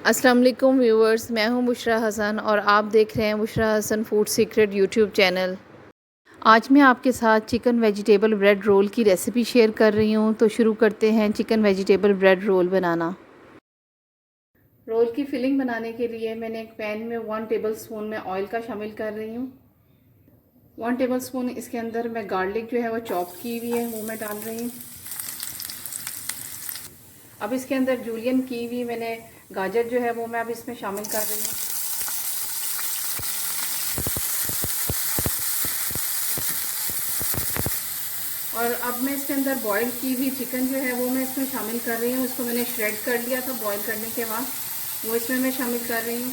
अस्सलाम वालेकुम व्यूवर्स, मैं हूं बुशरा हसन और आप देख रहे हैं Bushra Hasan food secret YouTube channel. आज मैं आपके साथ चिकन वेजिटेबल ब्रेड रोल की रेसिपी शेयर कर रही हूं। तो शुरू करते हैं चिकन वेजिटेबल ब्रेड रोल बनाना। रोल की फिलिंग बनाने के लिए मैंने एक पैन में 1 टेबलस्पून में ऑयल का शामिल कर रही हूँ। 1 टेबलस्पून इसके अंदर मैं गार्लिक जो है वो चॉप की हुई है वो मैं डाल रही हूँ। अब इसके अंदर जूलियन की हुई मैंने गाजर जो है वो मैं अब इसमें शामिल कर रही हूँ। और अब मैं इसके अंदर बॉईल की हुई चिकन जो है वो मैं इसमें शामिल कर रही हूँ। इसको मैंने श्रेड कर लिया था बॉईल करने के बाद, वो इसमें मैं शामिल कर रही हूँ।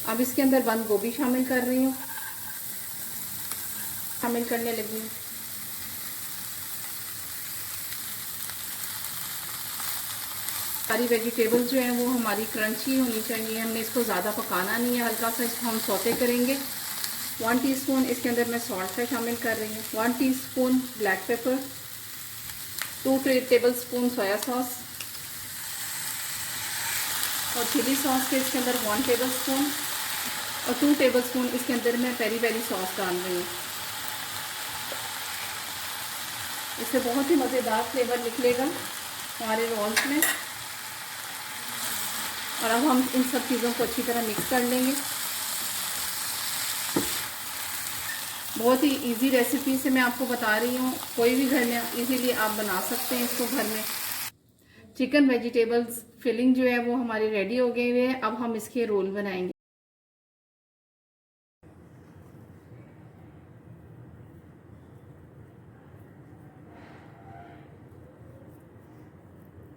अब इसके अंदर बंद गोभी शामिल कर रही हूँ, शामिल करने लगी हूँ। सारी वेजिटेबल्स जो हैं वो हमारी क्रंची होनी चाहिए, हमने इसको ज़्यादा पकाना नहीं है, हल्का सा इसको हम सौते करेंगे। 1 टीस्पून इसके अंदर मैं सॉल्ट का शामिल कर रही हूँ, 1 teaspoon black pepper, 2 tablespoon soya sauce और चिली सॉस के इसके अंदर 1 टेबलस्पून और 2 टेबलस्पून इसके अंदर मैं पेरी पेरी सॉस डाल रही हूँ। इससे बहुत ही मज़ेदार फ्लेवर निकलेगा हमारे रोल्स में। और अब हम इन सब चीज़ों को अच्छी तरह मिक्स कर लेंगे। बहुत ही इजी रेसिपी से मैं आपको बता रही हूँ, कोई भी घर में इजीली आप बना सकते हैं इसको घर में। चिकन वेजिटेबल्स फिलिंग जो है वो हमारे रेडी हो गए हुए हैं। अब हम इसके रोल बनाएंगे।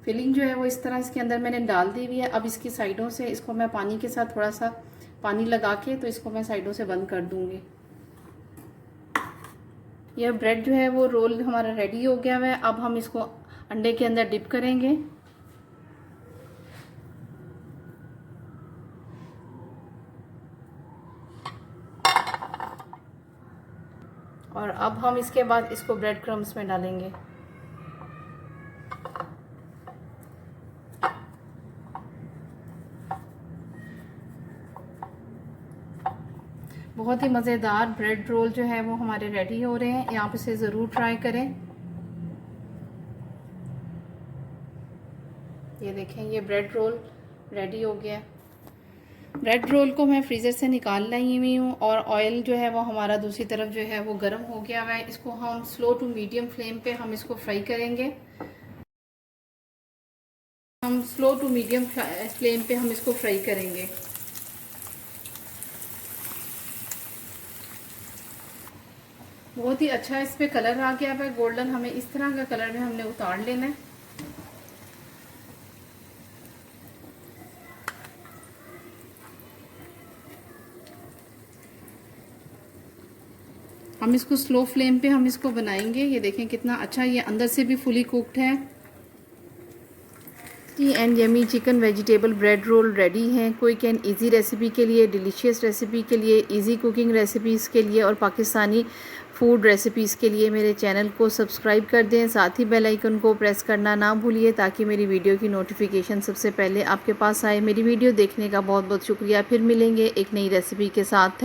फिलिंग जो है वो इस तरह इसके अंदर मैंने डाल दी हुई है। अब इसकी साइडों से इसको मैं पानी के साथ थोड़ा सा पानी लगा के तो इसको मैं साइडों से बंद कर दूंगी। यह ब्रेड जो है वो रोल हमारा रेडी हो गया है। अब हम इसको अंडे के अंदर डिप करेंगे। और अब हम इसके बाद इसको ब्रेड क्रम्स में डालेंगे। बहुत ही मज़ेदार ब्रेड रोल जो है वो हमारे रेडी हो रहे हैं। आप इसे ज़रूर ट्राई करें। ये देखें, ये ब्रेड रोल रेडी हो गया। ब्रेड रोल को मैं फ्रीज़र से निकाल लाई हुई हूँ और ऑयल जो है वो हमारा दूसरी तरफ जो है वो गर्म हो गया है। इसको हम स्लो टू मीडियम फ्लेम पे हम इसको फ्राई करेंगे। हम स्लो टू मीडियम फ्लेम पे हम इसको फ्राई करेंगे। बहुत ही अच्छा इस पे कलर आ गया है गोल्डन। हमें इस तरह का कलर में हमने उतार लेना है। हम इसको स्लो फ्लेम पे हम इसको बनाएंगे। ये देखें कितना अच्छा, ये अंदर से भी फुली कुक्ड है। And yummy chicken vegetable bread role ready हैं। क्विक एंड इजी रेसिपी के लिए, डिलीशियस रेसिपी के लिए, इजी कुकिंग रेसिपीज़ के लिए और पाकिस्तानी फूड रेसिपीज़ के लिए मेरे चैनल को सब्सक्राइब कर दें। साथ ही बेल आइकन को प्रेस करना ना भूलिए ताकि मेरी वीडियो की नोटिफिकेशन सबसे पहले आपके पास आए। मेरी वीडियो देखने का बहुत बहुत शुक्रिया। फिर मिलेंगे एक नई रेसिपी के साथ।